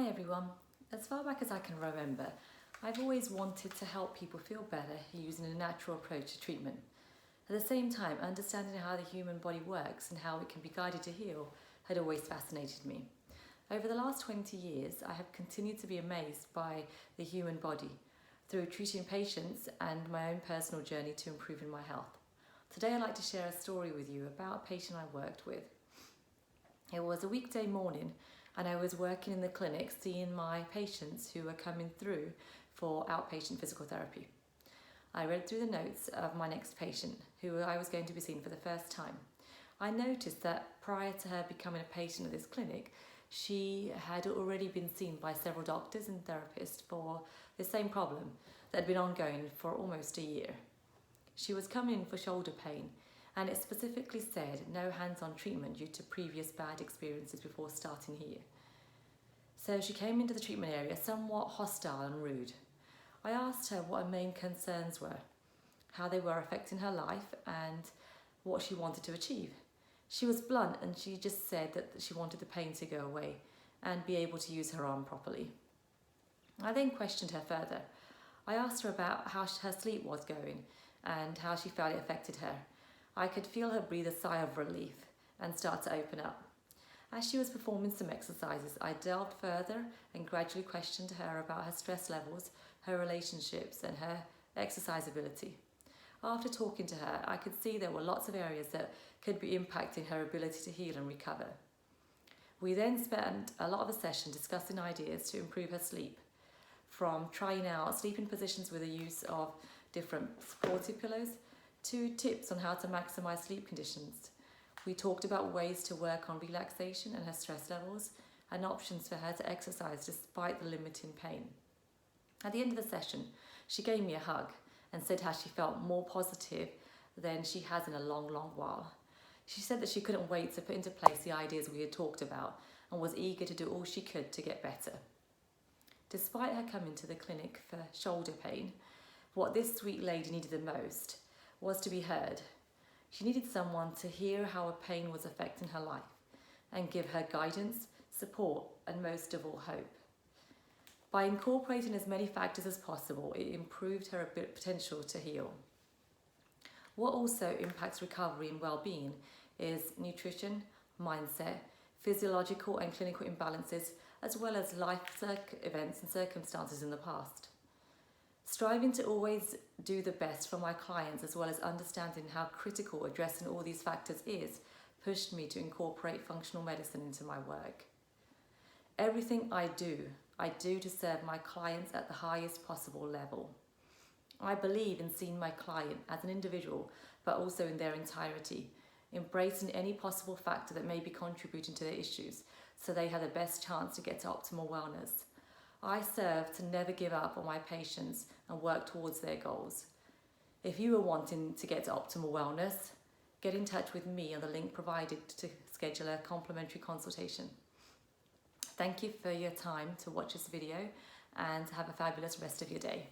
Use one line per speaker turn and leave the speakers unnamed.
Hi everyone. As far back as I can remember, I've always wanted to help people feel better using a natural approach to treatment. At the same time, understanding how the human body works and how it can be guided to heal had always fascinated me. Over the last 20 years, I have continued to be amazed by the human body through treating patients and my own personal journey to improving my health. Today I'd like to share a story with you about a patient I worked with. It was a weekday morning and I was working in the clinic seeing my patients who were coming through for outpatient physical therapy. I read through the notes of my next patient, who I was going to be seeing for the first time. I noticed that prior to her becoming a patient at this clinic, she had already been seen by several doctors and therapists for the same problem that had been ongoing for almost a year. She was coming in for shoulder pain, and it specifically said no hands-on treatment due to previous bad experiences before starting here. So she came into the treatment area somewhat hostile and rude. I asked her what her main concerns were, how they were affecting her life, and what she wanted to achieve. She was blunt and she just said that she wanted the pain to go away and be able to use her arm properly. I then questioned her further. I asked her about how her sleep was going and how she felt it affected her. I could feel her breathe a sigh of relief and start to open up. As she was performing some exercises, I delved further and gradually questioned her about her stress levels, her relationships, and her exercise ability. After talking to her, I could see there were lots of areas that could be impacting her ability to heal and recover. We then spent a lot of the session discussing ideas to improve her sleep, from trying out sleeping positions with the use of different supportive pillows to tips on how to maximize sleep conditions. We talked about ways to work on relaxation and her stress levels and options for her to exercise despite the limiting pain. At the end of the session, she gave me a hug and said how she felt more positive than she has in a long while. She said that she couldn't wait to put into place the ideas we had talked about and was eager to do all she could to get better. Despite her coming to the clinic for shoulder pain, what this sweet lady needed the most was to be heard. She needed someone to hear how her pain was affecting her life and give her guidance, support, and most of all, hope. By incorporating as many factors as possible, it improved her potential to heal. What also impacts recovery and well-being is nutrition, mindset, physiological and clinical imbalances, as well as life events and circumstances in the past. Striving to always do the best for my clients, as well as understanding how critical addressing all these factors is, pushed me to incorporate functional medicine into my work. Everything I do to serve my clients at the highest possible level. I believe in seeing my client as an individual, but also in their entirety, embracing any possible factor that may be contributing to their issues so they have the best chance to get to optimal wellness. I serve to never give up on my patients and work towards their goals. If you are wanting to get to optimal wellness, get in touch with me on the link provided to schedule a complimentary consultation. Thank you for your time to watch this video and have a fabulous rest of your day.